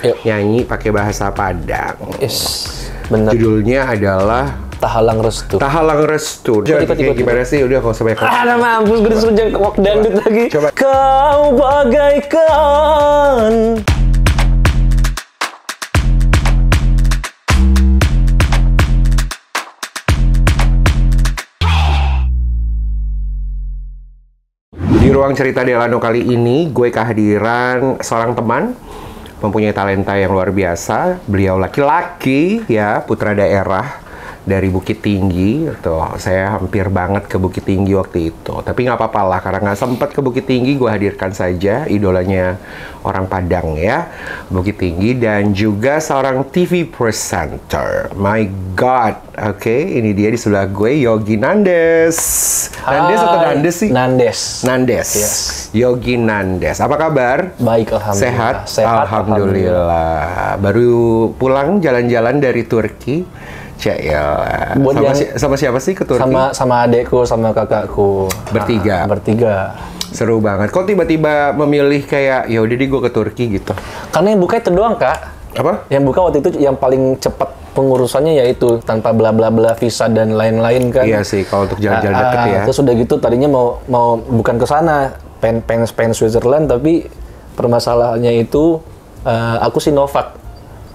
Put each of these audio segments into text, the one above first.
nyanyi pakai bahasa Padang. Yes, bener. Judulnya adalah Tahalang Restu. Tahalang Restu. Coba kayak gimana sih? Udah kalau sampai Ada mampus, gue disuruh jengkok dangdut lagi. Coba. Kau bagaikan Di ruang cerita Delano kali ini, gue kehadiran seorang teman mempunyai talenta yang luar biasa. Beliau laki-laki, ya, putra daerah dari Bukit Tinggi. Tuh, saya hampir banget ke Bukit Tinggi waktu itu. Tapi nggak apa-apa lah, karena nggak sempat ke Bukit Tinggi, gue hadirkan saja idolanya orang Padang, ya, Bukit Tinggi, dan juga seorang TV presenter. My God, oke, ini dia di sebelah gue, Yogi Nandes. Nandes atau Nandes sih? Nandes. Nandes. Yes. Yogi Nandes. Apa kabar? Baik, alhamdulillah. Sehat? Alhamdulillah. Baru pulang jalan-jalan dari Turki. Ya. Sama siapa sih ke Turki? Sama adekku, sama kakakku. Bertiga. Bertiga. Seru banget. Kok tiba-tiba memilih kayak ya udah deh gue ke Turki gitu? Karena yang buka itu doang, Kak. Apa? Yang buka waktu itu yang paling cepat pengurusannya yaitu tanpa bla bla bla visa dan lain-lain kan. Iya sih, kalau untuk jalan-jalan deket ya. Terus udah gitu tadinya mau bukan ke sana, pengen Switzerland, tapi permasalahannya itu aku Sinovac.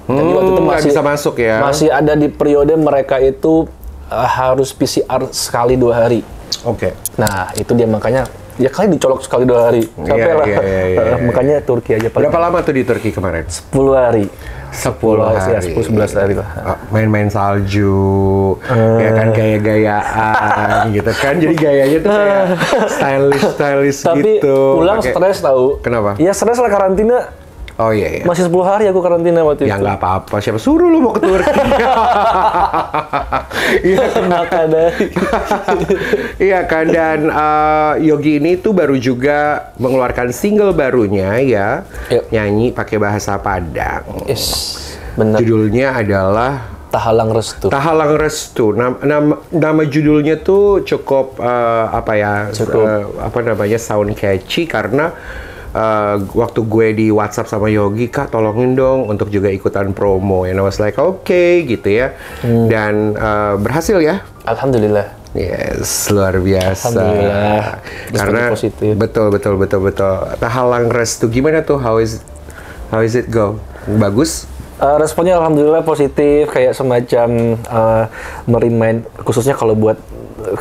Jadi waktu itu masih bisa masuk ya. Masih ada di periode mereka itu harus PCR sekali 2 hari. Oke. Nah, itu dia makanya ya kali dicolok sekali 2 hari. Capek lah. Iya. Makanya Turki aja paling. Berapa lama tuh di Turki kemarin? 10 hari. 10 hari. Ya, 10-11 hari lah. Main-main salju, ya kan, gaya-gayaan gitu kan. Jadi gayanya tuh kayak stylish Tapi gitu. pulang stres tahu. Kenapa? Ya stres lah karantina. Oh iya. Masih 10 hari aku karantina waktu itu. Ya nggak apa-apa. Siapa suruh lu mau ke Turki? Iya kan. Iya kan, dan Yogi ini tuh baru juga mengeluarkan single barunya ya. Nyanyi pakai bahasa Padang. Yes, benar. Judulnya adalah Tahalang Restu. Tahalang Restu. Nama judulnya tuh cukup sound catchy karena waktu gue di WhatsApp sama Yogi, Kak tolongin dong untuk juga ikutan promo. And I was like, okay, gitu ya. Dan berhasil ya. Alhamdulillah. Yes, luar biasa. Alhamdulillah. Karena positif. betul. Tahalang Restu gimana tuh? How is it go? Bagus? Responnya alhamdulillah positif, kayak semacam merimain, khususnya kalau buat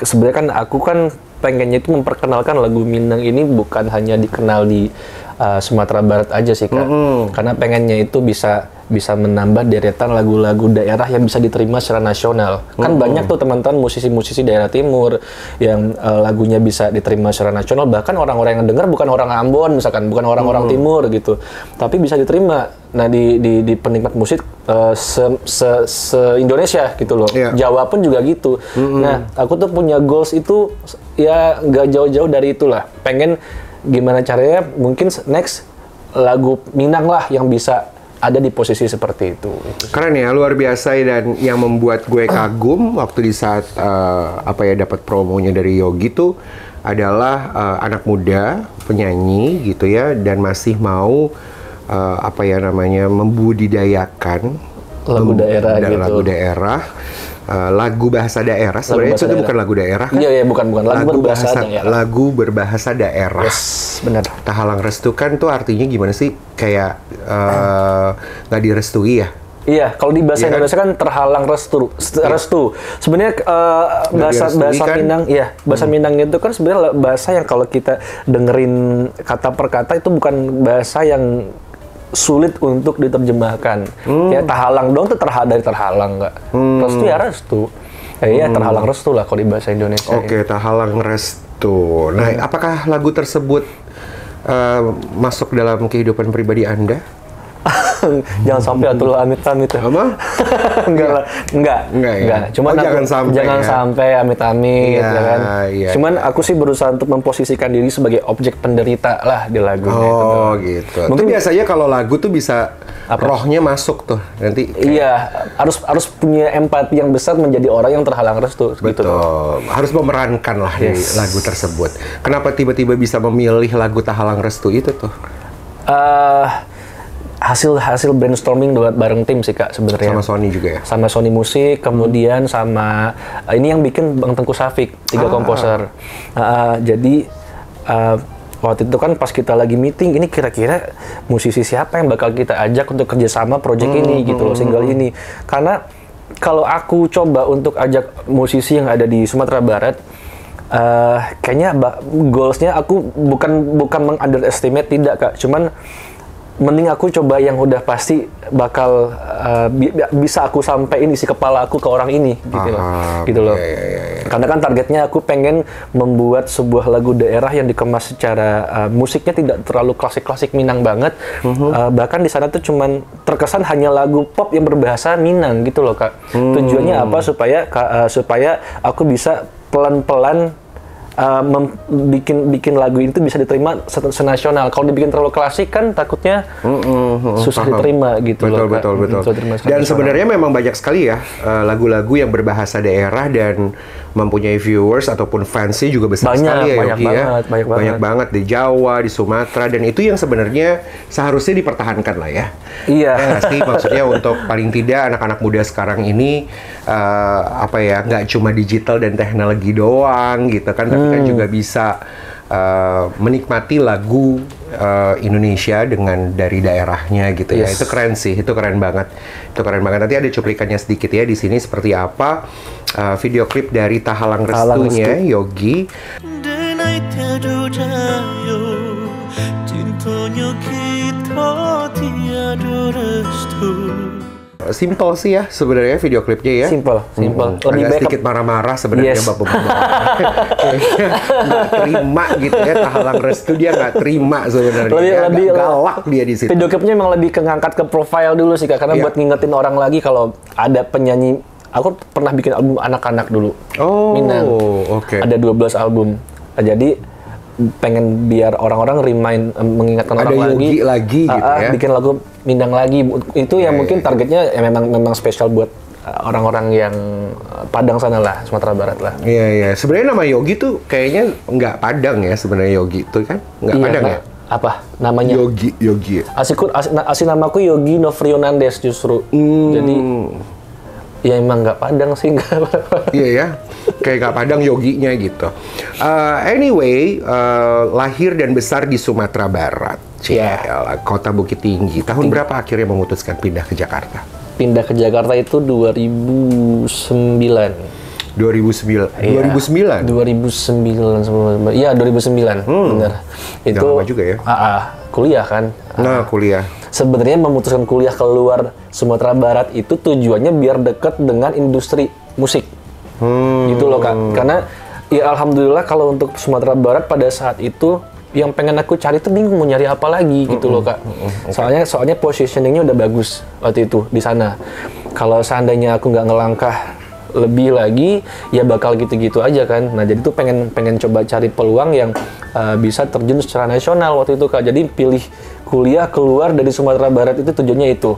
sebenarnya kan aku kan pengennya itu memperkenalkan lagu Minang ini bukan hanya dikenal di Sumatera Barat aja sih, Kak. Karena pengennya itu bisa menambah deretan lagu-lagu daerah yang bisa diterima secara nasional. Kan banyak tuh teman-teman musisi-musisi daerah timur yang lagunya bisa diterima secara nasional, bahkan orang-orang yang dengar bukan orang Ambon misalkan, bukan orang-orang timur gitu. Tapi bisa diterima. Nah, di penikmat musik se-Indonesia gitu loh. Yeah. Jawa pun juga gitu. Nah, aku tuh punya goals itu ya nggak jauh-jauh dari itulah. Pengen gimana caranya mungkin next lagu Minang lah yang bisa ada di posisi seperti itu. Keren ya, luar biasa, dan yang membuat gue kagum waktu di saat dapat promonya dari Yogi tuh adalah anak muda penyanyi gitu ya, dan masih mau membudidayakan lagu daerah gitu. Lagu daerah. Lagu bahasa daerah, sebenarnya itu bukan lagu daerah kan? Iya, bukan. Lagu berbahasa daerah. Yes, benar. Tahalang Restu kan tuh artinya gimana sih? Kayak nggak direstui ya? Iya, kalau di bahasa Indonesia kan terhalang restu. Sebenarnya bahasa kan? Minang, iya, bahasa Minang itu kan sebenarnya bahasa yang kalau kita dengerin kata per kata itu bukan bahasa yang sulit untuk diterjemahkan. Ya tahalang dong tuh dari terhalang nggak. Restu ya restu. Ya terhalang restu lah kalau di bahasa Indonesia. Oke, tahalang restu. Nah, apakah lagu tersebut masuk dalam kehidupan pribadi Anda? Jangan sampai atul amit-amit ya. Apa? Enggak. Cuman jangan sampai amit-amit ya kan. Iya, Cuman aku sih berusaha untuk memposisikan diri sebagai objek penderita lah di lagunya itu. Oh, gitu. Mungkin biasanya kalau lagu tuh bisa rohnya masuk tuh nanti. Iya, harus punya empati yang besar menjadi orang yang terhalang restu. Betul. Gitu. Harus memerankan lah di lagu tersebut. Kenapa tiba-tiba bisa memilih lagu Tahalang Restu itu tuh? hasil brainstorming bareng tim sih Kak sebenarnya. Sama Sony juga ya? Sama Sony Musik, kemudian sama ini yang bikin Bang Tengku Safik, 3 komposer. Jadi waktu itu kan pas kita lagi meeting, ini kira-kira musisi siapa yang bakal kita ajak untuk kerjasama project ini gitu loh, single ini. Karena kalau aku coba untuk ajak musisi yang ada di Sumatera Barat, kayaknya goalsnya aku bukan meng-underestimate, tidak Kak, cuman mending aku coba yang udah pasti bakal bisa aku sampein isi kepala aku ke orang ini gitu loh. Karena kan targetnya aku pengen membuat sebuah lagu daerah yang dikemas secara musiknya tidak terlalu klasik-klasik Minang banget. Bahkan di sana tuh cuman terkesan hanya lagu pop yang berbahasa Minang gitu loh Kak. Tujuannya apa? Supaya aku bisa pelan-pelan bikin lagu itu bisa diterima senasional. Kalau dibikin terlalu klasik kan takutnya susah diterima gitu loh. Betul. Dan sebenarnya memang banyak sekali ya lagu-lagu yang berbahasa daerah dan mempunyai viewers ataupun fansnya juga besar sekali ya, Yogi ya. Banyak banget di Jawa, di Sumatera, dan itu yang sebenarnya seharusnya dipertahankan lah ya. Iya. Ya nggak sih, maksudnya untuk paling tidak anak-anak muda sekarang ini nggak cuma digital dan teknologi doang gitu kan, tapi kan juga bisa menikmati lagu Indonesia dengan dari daerahnya gitu ya. Itu keren sih, itu keren banget. Nanti ada cuplikannya sedikit ya di sini seperti apa video klip dari Tahalang Restunya Yogi. Simple sih ya sebenarnya video klipnya ya. Simple. Lebih agak sedikit marah-marah sebenarnya bapak-bapak. Nggak terima gitu ya, Tahalang Restu dia nggak terima sebenarnya. Lebih galak dia di situ. Video klipnya emang lebih ngangkat ke profile dulu sih Kak, karena buat ngingetin orang lagi kalau ada penyanyi. Aku pernah bikin album anak-anak dulu. Minang. Ada 12 album. Jadi pengen biar orang-orang mengingatkan ada orang lagi gitu ya. Bikin lagu Minang lagi. Itu yang mungkin targetnya memang spesial buat orang-orang yang Padang sana lah, Sumatera Barat lah. Iya. Sebenarnya nama Yogi tuh kayaknya nggak Padang ya sebenarnya, Yogi itu kan nggak Padang ya? Apa namanya? Yogi. Asli namaku Yogi Novrionandes justru. Jadi ya emang nggak Padang sih, nggak. Iya ya, kayak nggak Padang Yoginya gitu. Anyway, lahir dan besar di Sumatera Barat, kota Bukit Tinggi. Tahun berapa akhirnya memutuskan pindah ke Jakarta? Pindah ke Jakarta itu 2009. 2009. Iya, 2009. Benar. Itu lama juga ya. Kuliah kan. Kuliah. Sebenarnya memutuskan kuliah keluar Sumatera Barat itu tujuannya biar dekat dengan industri musik. Gitu loh Kak. Karena ya alhamdulillah kalau untuk Sumatera Barat pada saat itu yang pengen aku cari tuh bingung mau nyari apa lagi gitu loh Kak. Soalnya positioningnya udah bagus waktu itu di sana. Kalau seandainya aku nggak ngelangkah lebih lagi ya bakal gitu-gitu aja kan. Nah jadi tuh pengen coba cari peluang yang bisa terjun secara nasional waktu itu Kak. Jadi pilih kuliah keluar dari Sumatera Barat itu tujuannya itu.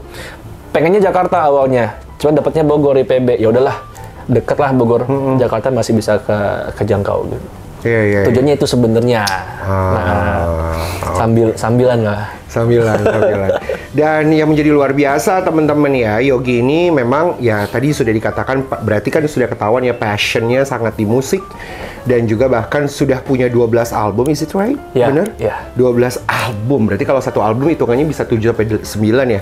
Pengennya Jakarta awalnya, cuman dapatnya Bogor IPB. Ya udahlah, deket lah Bogor, Jakarta masih bisa kejangkau gitu. Iya. Tujuannya itu sebenarnya. Sambilan lah. Sambilan. Dan yang menjadi luar biasa teman-teman ya, Yogi ini memang ya tadi sudah dikatakan, berarti kan sudah ketahuan ya passionnya sangat di musik dan juga bahkan sudah punya 12 album, is it right? Yeah, bener? Yeah. 12 album, berarti kalau satu album hitungannya bisa 7 sampai 9 ya?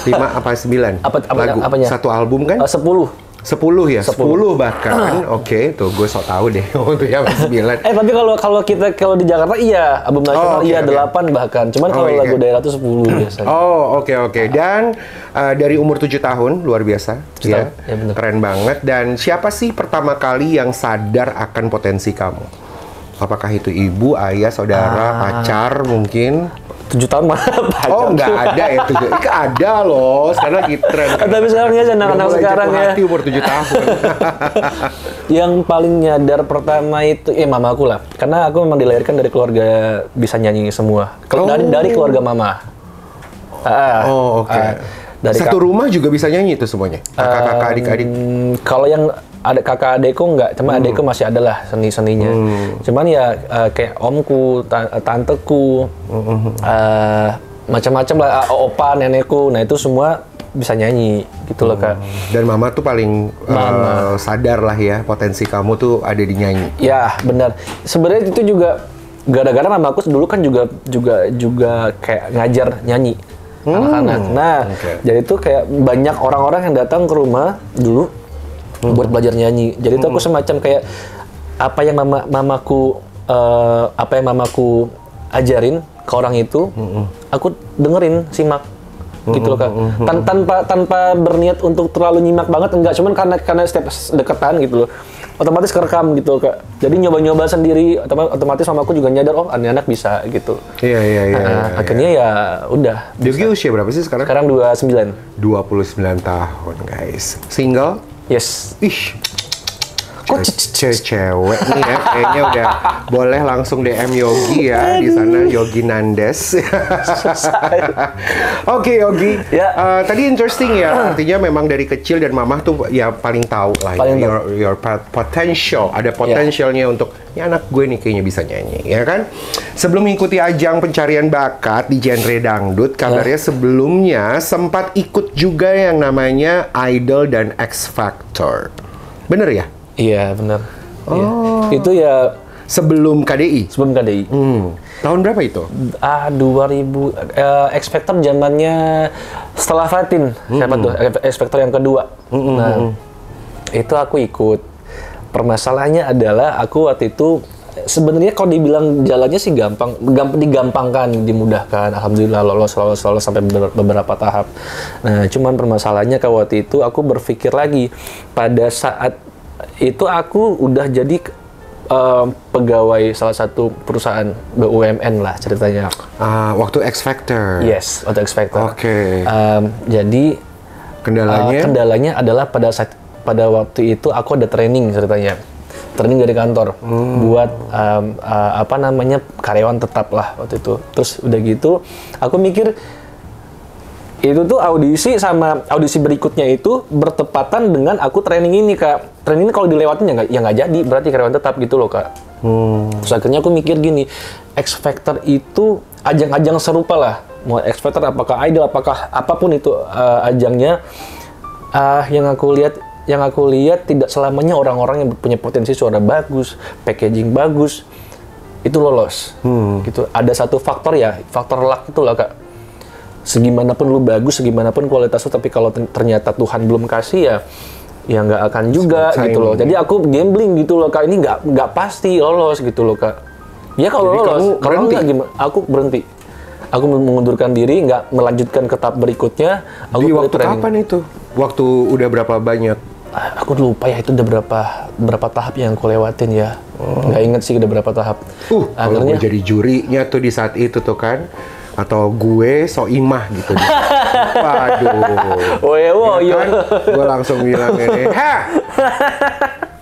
5 apa 9? Lagu? Apanya? Satu album kan? 10. 10 ya? 10 bahkan. Oke, tuh gue so tau deh untuk yang 9. Tapi kalau di Jakarta iya, album nasional 8 bahkan. Cuman kalau lagu daerah tuh 10 biasanya. Oke. Dan dari umur 7 tahun, luar biasa. Ya, keren banget. Dan siapa sih pertama kali yang sadar akan potensi kamu? Apakah itu ibu, ayah, saudara, pacar mungkin? 7 tahun mah pacar. Nggak ada ya 7. Ada loh, sekarang lagi tren. Tapi sekarang ya anak-anak sekarang ya. Hati umur 7 tahun. Yang paling nyadar pertama itu mamaku lah. Karena aku memang dilahirkan dari keluarga bisa nyanyi semua. Dari keluarga mama. Satu rumah juga bisa nyanyi itu semuanya? Kakak-kakak, adik-adik? Kalau yang ada kakak adekku enggak, cuma adekku masih ada lah seni-seninya. Cuman ya kayak omku, tanteku, macam-macam lah, opa, nenekku. Nah, itu semua bisa nyanyi gitu loh, Kak. Dan mama tuh paling sadar lah ya potensi kamu tuh ada di nyanyi. Ya, benar. Sebenarnya itu juga gara-gara mamaku dulu kan juga kayak ngajar nyanyi anak-anak. Nah, jadi tuh kayak banyak orang-orang yang datang ke rumah dulu buat belajar nyanyi. Jadi tuh aku semacam kayak apa yang mamaku ajarin ke orang itu, aku dengerin, simak gitu loh, Kak. Tanpa berniat untuk terlalu nyimak banget, enggak, cuman karena setiap deketan gitu loh, otomatis kerekam gitu, Kak. Jadi nyoba-nyoba sendiri, otomatis mamaku juga nyadar, oh anak bisa gitu. Iya. Akhirnya ya udah. Yogi usia berapa sih sekarang? Sekarang 29. 29 tahun, guys. Single? Yes. Ih, kok cewek nih ya, kayaknya udah boleh langsung DM Yogi ya di sana, Yogi Nandes. Oke, Yogi. Ya. Tadi interesting ya, artinya memang dari kecil dan mamah tuh ya paling tahu lah your potential, ada potensialnya untuk ya anak gue nih kayaknya bisa nyanyi, ya kan? Sebelum mengikuti ajang pencarian bakat di genre dangdut, kabarnya sebelumnya sempat ikut juga yang namanya Idol dan X Factor. Bener ya? Iya, benar. Oh. Ya. Itu ya sebelum KDI. Sebelum KDI. Tahun berapa itu? 2000 X Factor zamannya setelah Fatin. Siapa tuh? X Factor yang kedua. Nah, itu aku ikut. Permasalahannya adalah aku waktu itu sebenarnya kalau dibilang jalannya sih digampangkan, dimudahkan. Alhamdulillah lolos sampai beberapa tahap. Nah, cuman permasalahannya kalau waktu itu aku berpikir lagi pada saat itu aku udah jadi pegawai salah satu perusahaan BUMN lah ceritanya. Waktu X Factor. Yes, waktu X Factor. Oke. Jadi kendalanya adalah pada waktu itu aku ada training ceritanya. Training dari kantor buat karyawan tetap lah waktu itu. Terus udah gitu, aku mikir itu tuh audisi sama audisi berikutnya itu bertepatan dengan aku training ini, Kak. Training ini kalau dilewatin ya nggak jadi, berarti karyawan tetap gitu loh, Kak. Terus akhirnya aku mikir gini, X Factor itu ajang-ajang serupa lah. Mau X Factor, apakah Idol, apakah apapun itu ajangnya, yang aku lihat tidak selamanya orang-orang yang punya potensi suara bagus, packaging bagus, itu lolos. Gitu. Ada satu faktor ya, faktor luck itu lah, Kak. Segimanapun lu bagus, segimanapun kualitas lu, tapi kalau ternyata Tuhan belum kasih ya nggak akan juga gitu loh. Jadi aku gambling gitu loh, Kak. Ini nggak pasti lolos gitu loh, Kak. Ya kalau lolos, kalau nggak gimana? Aku berhenti. Aku mengundurkan diri, nggak melanjutkan ke tahap berikutnya. Di waktu kapan itu? Waktu udah berapa banyak? Aku lupa ya, itu udah berapa tahap yang aku lewatin ya. Nggak inget sih udah berapa tahap. Kalau gue jadi jurinya tuh di saat itu tuh kan, atau gue soimah gitu. Waduh. Kan? Gue langsung bilang ini,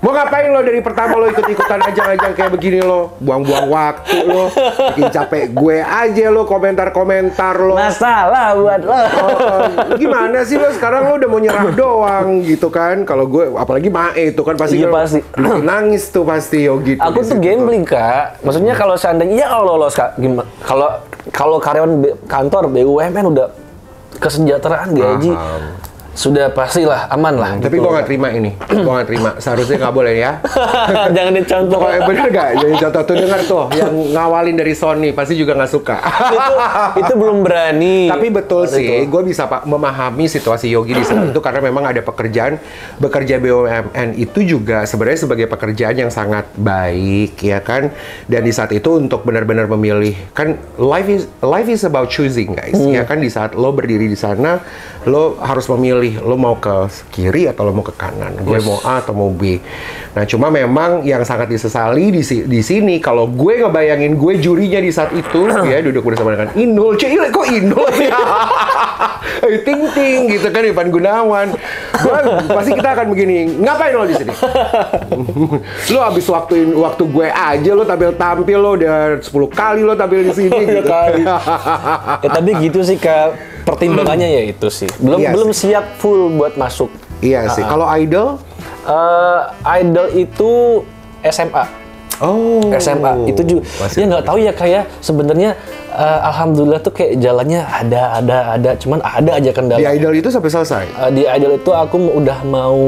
mau ngapain lo dari pertama lo ikut-ikutan ajang-ajang kayak begini lo? Buang-buang waktu lo, bikin capek gue aja lo, komentar-komentar lo. Masalah buat lo. Gimana sih lo sekarang lo udah mau nyerah doang gitu kan? Kalau gue, apalagi Mae itu kan pasti, pasti. Nangis tuh pasti Yogi. Aku tuh gambling, Kak. Maksudnya kalau seandainya kalau lolos, Kak, gimana? Kalau karyawan kantor BUMN udah kesejahteraan gaji sudah pastilah aman lah. Tapi gitu. Gue nggak terima ini, gue nggak terima. Seharusnya nggak boleh ya. Jangan dicontoh. Bener nggak? Jadi contoh tuh dengar tuh, yang ngawalin dari Sony pasti juga nggak suka. itu belum berani. Tapi betul sih, gue bisa memahami situasi Yogi di saat itu karena memang ada bekerja BUMN itu juga sebenarnya sebagai pekerjaan yang sangat baik, ya kan? Dan di saat itu untuk benar-benar memilih, kan life is about choosing, guys. Ya kan, di saat lo berdiri di sana, lo harus memilih lo mau ke kiri atau lo mau ke kanan, gue mau A atau mau B. Nah, cuma memang yang sangat disesali di sini kalau gue ngebayangin gue jurinya di saat itu, ya duduk bersama dengan Inul, kok Inul ya? Ting gitu kan, Ivan Gunawan. Pasti kita akan begini, ngapain lo di sini? Lo habis waktu gue aja lo tampil lo udah 10 kali lo tampil di sini gitu. Tapi gitu sih, Kak. Pertimbangannya ya itu sih. Belum siap full buat masuk. Iya sih. Kalau Idol? Idol itu SMA. Oh. SMA itu juga ya nggak tahu ya kayak sebenarnya alhamdulillah tuh kayak jalannya ada cuman ada aja kendala. Di Idol itu sampai selesai. Di Idol itu aku udah mau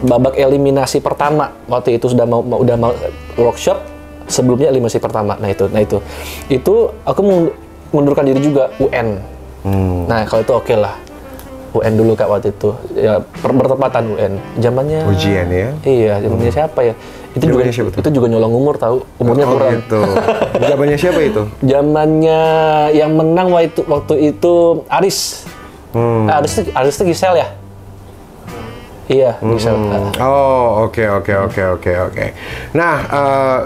babak eliminasi pertama waktu itu udah mau workshop sebelumnya eliminasi pertama. Nah itu aku mengundurkan diri juga UN. Nah kalau itu oke lah. UN dulu Kak waktu itu ya bertepatan UN zamannya ujian ya. Iya zamannya siapa ya itu juga nyolong umur tahu umurnya kurang gitu. Zamannya siapa itu? Zamannya yang menang waktu itu Aris. Aris itu Gisel ya. Iya, Gisel. Oh, oke. Nah,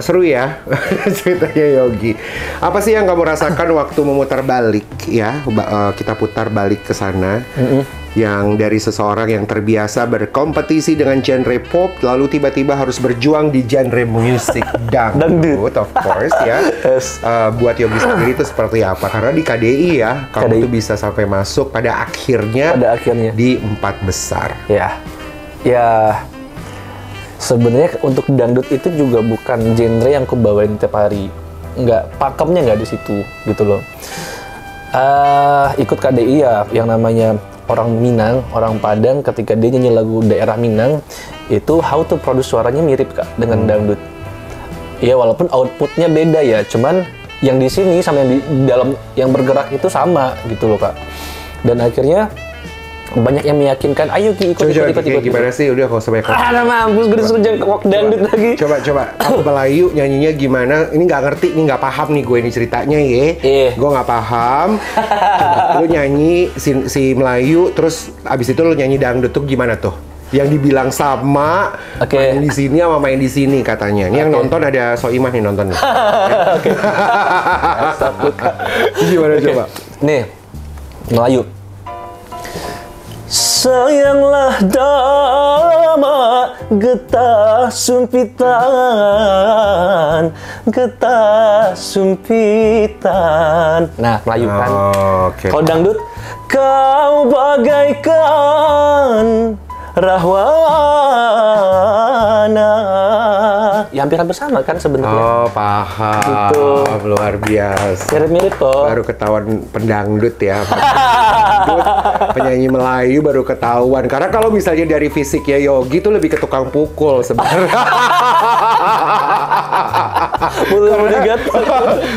seru ya ceritanya Yogi. Apa sih yang kamu rasakan waktu memutar balik ya? Kita putar balik ke sana. Yang dari seseorang yang terbiasa berkompetisi dengan genre pop, lalu tiba-tiba harus berjuang di genre musik dangdut, of course ya. Yes. Buat Yogi sendiri itu seperti apa? Karena di KDI ya, kamu tuh bisa sampai masuk pada akhirnya di 4 besar. Ya, sebenarnya untuk dangdut itu juga bukan genre yang aku bawain tiap hari. Pakemnya nggak di situ gitu loh. Ikut KDI ya, yang namanya orang Minang, orang Padang, ketika dia nyanyi lagu daerah Minang, itu how to produce suaranya mirip Kak dengan dangdut. Ya walaupun outputnya beda ya, cuman yang di sini sama yang di dalam yang bergerak itu sama gitu loh Kak. Dan akhirnya banyak yang meyakinkan, ayo ikut. Gimana sih? Udah kalau sebanyak mampus, gue disuruh jangan dangdut lagi. Coba. Aku Melayu nyanyinya gimana? Ini nggak ngerti, ini nggak paham nih gue ini ceritanya ya. Gue nggak paham. Coba, lu nyanyi si Melayu, terus abis itu lu nyanyi dangdut tuh gimana tuh? Yang dibilang sama, main di sini sama main di sini katanya. Ini yang nonton ada Soimah nih nonton. Oke. Gimana coba? Nih, Melayu. Sayanglah dama getah sumpitan. Nah, Melayu kan. Kalau dangdut, kau bagaikan rahwana. Ya hampir sama kan sebenarnya. Oh, paham. Gitu. Luar biasa. Mirip-mirip kok. Baru ketahuan pendangdut ya. Penyanyi Melayu baru ketahuan. Karena kalau misalnya dari fisik ya Yogi tuh lebih ke tukang pukul sebenarnya.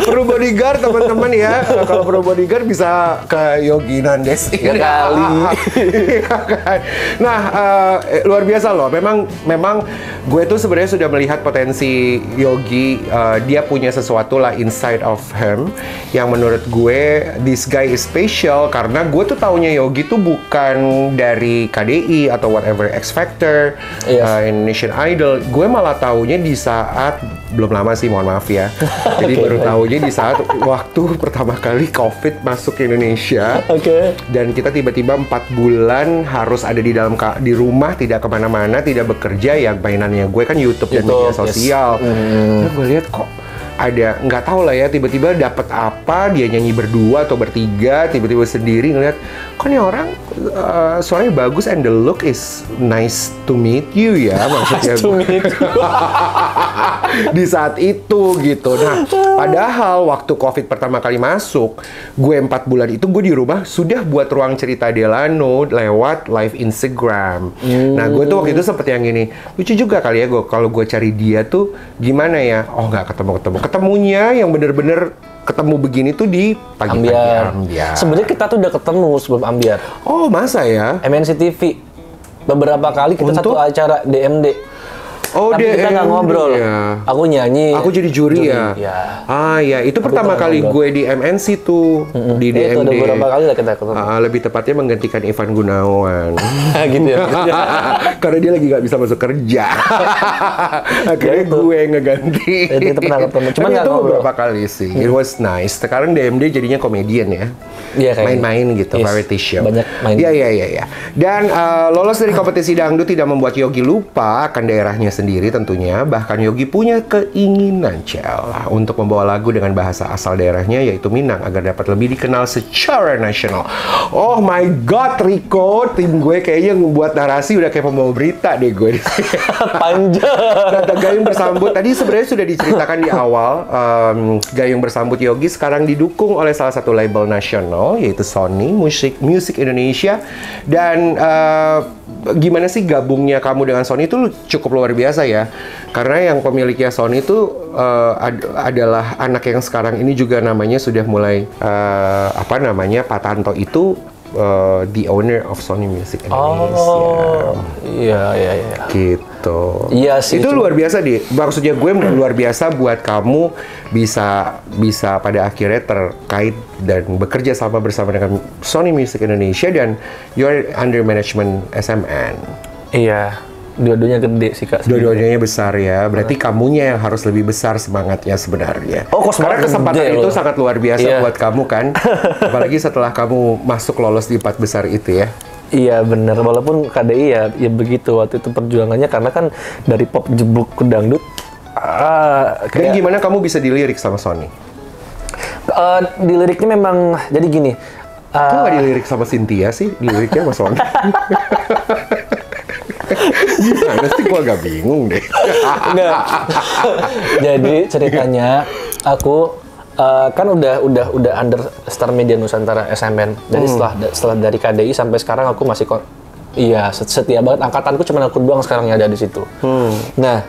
Perlu bodyguard teman-teman ya. Kalau perlu bodyguard bisa ke Yogi Nandes. Ya kali. Nah, luar biasa loh. Memang gue tuh sebenarnya sudah melihat potensi Yogi. Dia punya sesuatu lah inside of him yang menurut gue this guy is special karena gue tuh taunya Yogi tuh bukan dari KDI atau whatever X Factor, Indonesian Idol. Gue malah taunya di saat belum lama sih, mohon maaf ya. Jadi baru taunya di saat waktu pertama kali COVID masuk ke Indonesia. Dan kita tiba-tiba 4 bulan harus ada di rumah, tidak kemana-mana, tidak bekerja. Ya mainannya gue kan YouTube dan media sosial. Nah, gue lihat kok ada, nggak tahu lah ya, tiba-tiba dapat apa, dia nyanyi berdua atau bertiga, tiba-tiba sendiri ngeliat, kok nih orang suaranya bagus and the look is nice to meet you ya, maksudnya. Nice to meet you. Di saat itu gitu. Nah, padahal waktu COVID pertama kali masuk, gue 4 bulan itu gue di rumah sudah buat ruang cerita Delano lewat live Instagram. Nah, gue tuh waktu itu sempet yang gini, lucu juga kali ya gue kalau gue cari dia tuh gimana ya, oh nggak ketemunya yang bener-bener ketemu begini tuh di pagi-pagi Ambiar. Sebenarnya kita tuh udah ketemu sebelum Ambiar. Oh, masa ya? MNC TV. Beberapa kali kita satu acara DMD. Oh, tapi kita nggak ngobrol. Ya. Aku nyanyi. Aku jadi juri ya. Ah ya, itu tapi pertama kali gue di MNC tuh di DMD. Itu beberapa kali lah kita ketemu. Lebih tepatnya menggantikan Ivan Gunawan. Gitu ya. Karena dia lagi nggak bisa masuk kerja. Akhirnya gue ngeganti. Itu pernah ketemu. Cuman itu beberapa kali sih. It was nice. Sekarang DMD jadinya komedian ya. Iya, kayak main-main gitu, yes, variety show. banyak main. Iya. Dan lolos dari kompetisi dangdut tidak membuat Yogi lupa akan daerahnya sendiri tentunya. Bahkan Yogi punya keinginan untuk membawa lagu dengan bahasa asal daerahnya yaitu Minang agar dapat lebih dikenal secara nasional. Oh my God, Rico, tim gue kayaknya membuat narasi udah kayak pembawa berita deh gue. Panjang. Nah, Gayung Bersambut tadi sebenarnya sudah diceritakan di awal. Gayung Bersambut Yogi sekarang didukung oleh salah satu label nasional yaitu Sony Music Indonesia. Dan gimana sih gabungnya kamu dengan Sony itu cukup luar biasa ya. Karena yang pemiliknya Sony itu adalah anak yang sekarang ini juga namanya sudah mulai Pak Tanto itu the owner of Sony Music Indonesia. Oh, iya. Gitu. Iya sih. Itu luar biasa deh. Maksudnya gue luar biasa buat kamu bisa pada akhirnya terkait dan bekerja sama bersama dengan Sony Music Indonesia dan you're under management SMN. Iya. Dua-duanya gede sih Kak. Dua-duanya besar ya. Berarti kamunya yang harus lebih besar semangatnya sebenarnya. Oh, kok semangat karena kesempatan gede itu loh. sangat luar biasa Iya. buat kamu kan. Apalagi setelah kamu masuk lolos di 4 besar itu ya. Iya benar, walaupun KDI ya begitu waktu itu perjuangannya karena kan dari pop jeblok ke dangdut. Dan gimana kamu bisa dilirik sama Sony? Di liriknya memang jadi gini. Kok nggak dilirik sama Cynthia sih? Diliriknya sama Sony. Gimana sih? Gua agak bingung deh. Enggak. Jadi ceritanya aku kan udah under Star Media Nusantara SMN. Jadi setelah dari KDI sampai sekarang aku masih setia banget. Angkatanku cuma aku doang sekarang yang ada di situ. Nah,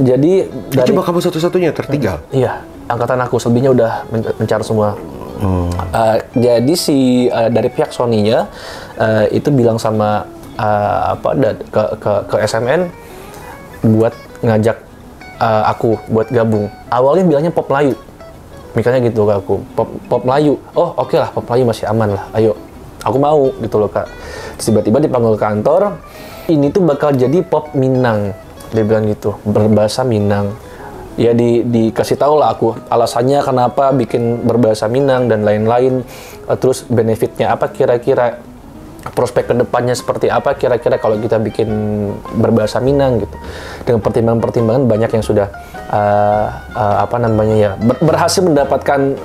jadi dari Cuma kamu satu-satunya tertinggal. Iya, angkatan aku selebihnya udah mencar semua. Jadi dari pihak Sony-nya itu bilang sama ke SMN buat ngajak aku buat gabung. Awalnya bilangnya pop Melayu, mikirnya gitu ke aku. Pop Melayu. Oh oke lah, pop Melayu masih aman lah. Ayo, aku mau gitu loh Kak. Terus tiba-tiba dipanggil ke kantor. Ini tuh bakal jadi pop Minang. Dia bilang gitu, berbahasa Minang. Ya dikasih tahu lah aku alasannya kenapa bikin berbahasa Minang dan lain-lain. Terus benefitnya apa kira-kira, prospek kedepannya seperti apa kira-kira kalau kita bikin berbahasa Minang gitu. Dengan pertimbangan-pertimbangan banyak yang sudah berhasil mendapatkan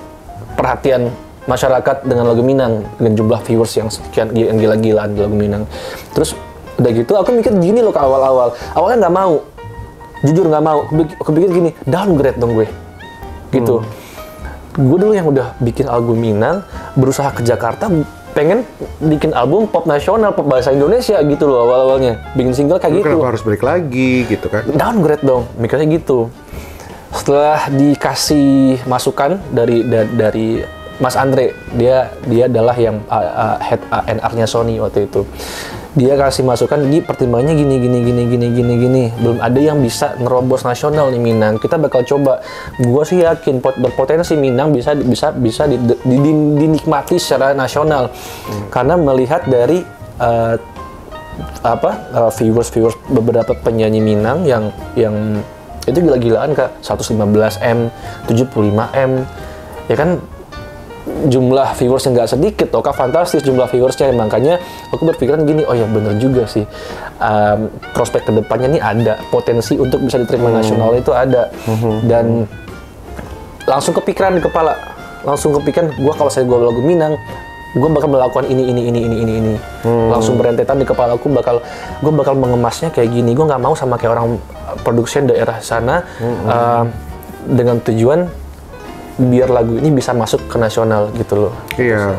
perhatian masyarakat dengan lagu Minang dengan jumlah viewers yang sekian, yang gila-gilaan di lagu Minang. Terus udah gitu aku mikir gini loh ke awalnya nggak mau, jujur nggak mau. Aku pikir gini, downgrade dong gue gitu. Gue dulu yang udah bikin album Minang, berusaha ke Jakarta, pengen bikin album pop nasional, pop bahasa Indonesia gitu loh awal-awalnya. Bikin single kayak gitu. Kenapa harus balik lagi gitu kan? Downgrade dong, mikirnya gitu. Setelah dikasih masukan dari Mas Andre, dia adalah yang head A&R-nya Sony waktu itu. Dia kasih masukan, pertimbangannya gini. Belum ada yang bisa nerobos nasional nih Minang. Kita bakal coba. Gua sih yakin berpotensi Minang bisa dinikmati secara nasional. Karena melihat dari viewers beberapa penyanyi Minang yang itu gila-gilaan Kak. 115M, 75M. Ya kan jumlah viewersnya nggak sedikit, Kak, fantastis jumlah viewersnya. Makanya aku berpikiran gini, oh ya bener juga sih, prospek kedepannya nih ada potensi untuk bisa diterima nasional itu ada. Dan langsung kepikiran di kepala, gue kalau saya lagu Minang, gue bakal melakukan ini. Langsung berentetan di kepala aku, gue bakal mengemasnya kayak gini. Gue nggak mau sama kayak orang produksi daerah sana, dengan tujuan biar lagu ini bisa masuk ke nasional gitu loh. Iya.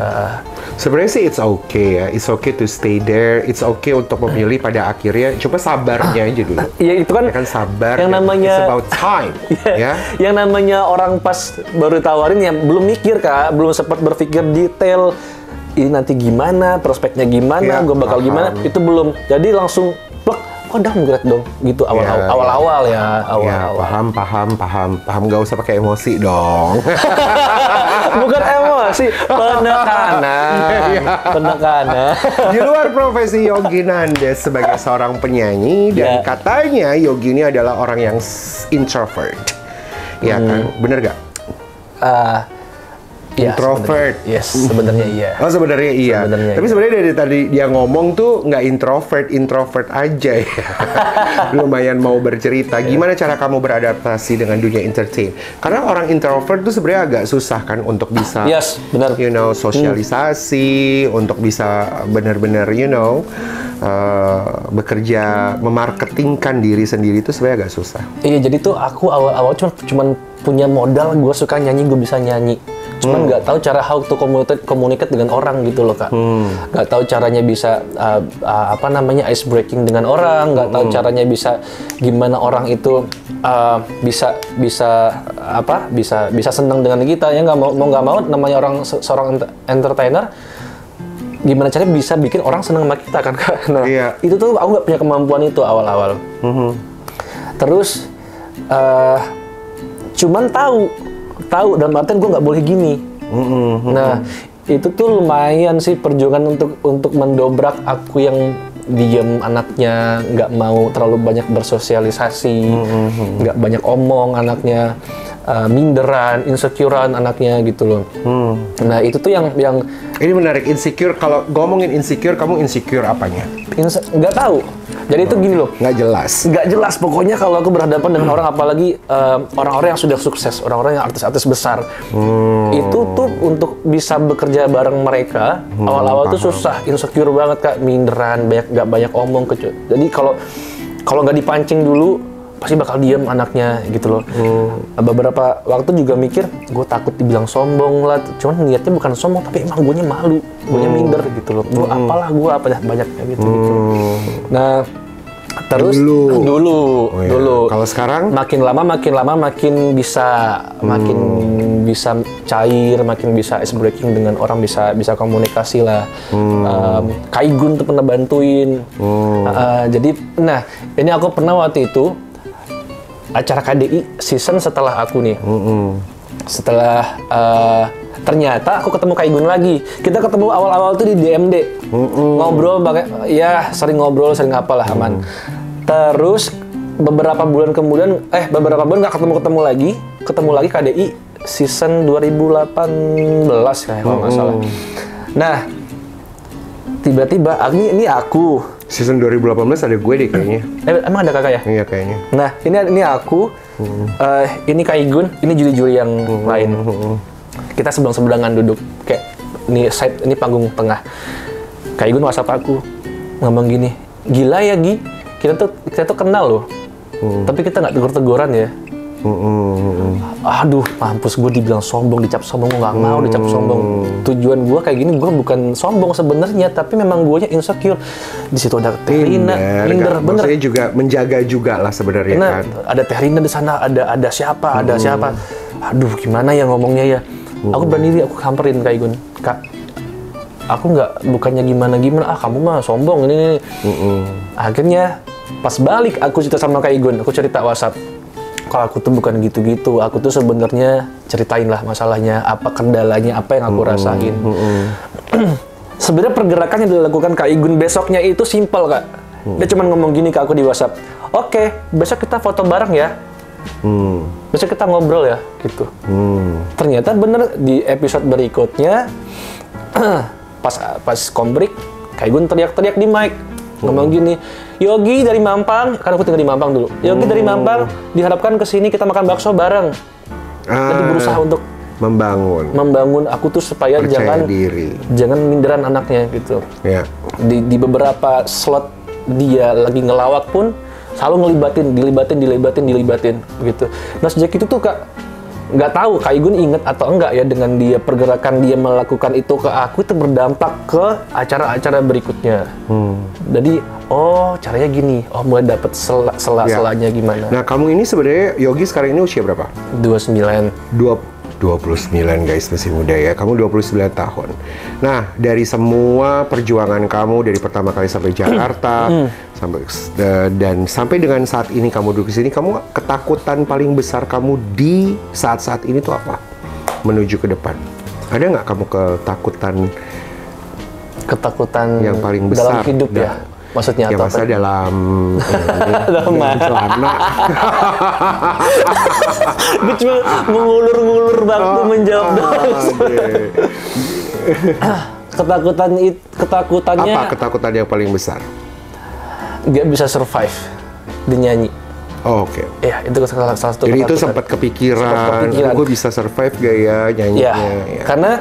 Sebenarnya sih it's okay ya. It's okay to stay there. It's okay untuk memilih pada akhirnya. Coba sabarnya aja dulu. Iya itu kan. Ya kan sabar. Yang namanya it's about time. Ya. Yang namanya orang pas baru tawarin yang belum mikir Kak, belum sempat berpikir detail. Ini nanti gimana, prospeknya gimana, gue bakal gimana, itu belum. Jadi langsung plek. Kok downgrade dong gitu awal-awal ya. Paham. Nggak usah pakai emosi dong. Bukan emosi, penekanan. Di luar profesi Yogi Nandes sebagai seorang penyanyi dan katanya Yogi ini adalah orang yang introvert. Ya kan? Bener gak? Iya, introvert. Sebenarnya iya. Oh, sebenarnya iya. Sebenarnya Tapi iya. sebenarnya dari tadi dia ngomong tuh nggak introvert aja ya. Lumayan mau bercerita. Gimana cara kamu beradaptasi dengan dunia entertain? Karena orang introvert tuh sebenarnya agak susah kan untuk bisa, benar. sosialisasi, untuk bisa benar-benar, bekerja, memarketingkan diri sendiri itu sebenarnya agak susah. Iya, jadi tuh aku awal-awal cuman punya modal, gue suka nyanyi, gue bisa nyanyi. Cuman nggak tahu cara how to communicate dengan orang gitu loh, Kak. Nggak tahu caranya bisa ice breaking dengan orang, nggak tahu caranya bisa gimana orang itu bisa senang dengan kita, ya nggak mau namanya orang seorang entertainer, gimana caranya bisa bikin orang senang sama kita kan, Kak. Nah, itu tuh aku nggak punya kemampuan itu awal-awal. Terus cuman tahu dalam artian gue nggak boleh gini. Nah, itu tuh lumayan sih perjuangan untuk mendobrak aku yang diem anaknya, nggak mau terlalu banyak bersosialisasi, nggak banyak omong anaknya, minderan, insecurean anaknya gitu loh. Nah, itu tuh yang ini menarik. Insecure, kalau ngomongin insecure, kamu insecure apanya? Nggak tahu. Jadi itu gini loh. Nggak jelas. Pokoknya kalau aku berhadapan dengan orang, apalagi orang-orang yang sudah sukses, orang-orang yang artis-artis besar, itu tuh untuk bisa bekerja bareng mereka, awal-awal tuh susah, insecure banget, Kak, minderan, nggak banyak omong. Jadi kalau nggak dipancing dulu, pasti bakal diem anaknya gitu loh. Beberapa waktu juga mikir, gue takut dibilang sombong lah. Cuman niatnya bukan sombong, tapi emang gue malu, gue minder gitu loh. Gue apa banyaknya gitu. Nah, terus dulu. Kalau sekarang makin lama makin bisa cair, makin bisa ice breaking dengan orang, bisa komunikasi lah. Kaigun tuh pernah bantuin. Jadi, nah ini aku pernah waktu itu acara KDI season setelah aku nih. Setelah ternyata aku ketemu Kaigun lagi. Kita ketemu awal-awal tuh di DMD. Ngobrol, sering ngobrol, sering apalah, aman. Terus beberapa bulan nggak ketemu lagi KDI season 2018 kayak kalau nggak salah. Nah, tiba-tiba ini aku season 2018 ada gue deh kayaknya. Emang ada kakak ya? Iya kayaknya. Nah, ini aku, ini Kaigun, ini juri-juri yang lain. Kita sebelang-sebelangan duduk, kayak ini panggung tengah. Kaigun WhatsApp aku, ngomong gini, gila ya Gi, kita tuh kenal loh, tapi kita nggak tegur-teguran ya. Aduh, mampus, gue dibilang sombong, dicap sombong, gue nggak mau dicap sombong. Tujuan gue kayak gini, gue bukan sombong sebenarnya, tapi memang gue insecure. Di situ ada Teh Rina, minder, bener. Maksudnya juga menjaga juga lah sebenarnya kan. Ada Teh Rina di sana, ada siapa. Aduh, gimana ya ngomongnya ya. Aku berani diri, aku samperin Kaigun, Kak. Aku bukannya gimana, kamu mah sombong ini. Akhirnya pas balik aku cerita sama Kaigun, aku cerita WhatsApp. Kalau aku tuh bukan gitu-gitu, aku tuh sebenarnya ceritain lah masalahnya, apa kendalanya, apa yang aku rasain. Sebenarnya pergerakan yang dilakukan Kaigun besoknya itu simpel, Kak. Dia cuma ngomong gini ke aku di WhatsApp. Oke, besok kita foto bareng ya. Besok kita ngobrol ya, gitu. Ternyata bener di episode berikutnya, pas kombrek, Kaigun teriak-teriak di mic, ngomong gini, Yogi dari Mampang, kan aku tinggal di Mampang dulu. Yogi dari Mampang, diharapkan kesini kita makan bakso bareng. Jadi berusaha untuk membangun aku tuh supaya jangan minderan anaknya gitu. Yeah. Di beberapa slot dia lagi ngelawak pun selalu dilibatin gitu. Nah, sejak itu tuh, Kak, nggak tahu Kaigun inget atau enggak ya, dengan dia pergerakan dia melakukan itu ke aku itu berdampak ke acara-acara berikutnya. Jadi caranya gini, mulai dapet sela-selanya gimana. Nah, kamu ini sebenarnya Yogi sekarang ini usia berapa? 29 guys, masih muda ya. Kamu 29 tahun. Nah, dari semua perjuangan kamu dari pertama kali sampai Jakarta sampai dengan saat ini kamu duduk di sini, kamu ketakutan paling besar kamu di saat-saat ini tuh apa? Menuju ke depan. Ada nggak kamu ketakutan yang yang paling besar dalam hidup ya? Maksudnya ya atau masa apa? dalam Dalam mana? celana. Gue cuma mengulur-ngulur waktu menjawab doang. Ketakutannya Apa ketakutan yang paling besar? nggak bisa survive di nyanyi. Oh, oke. Ya, itu salah satu Jadi itu ketakutan. sempat kepikiran, Sempat kepikiran. gue bisa survive gak ya nyanyinya? Ya, karena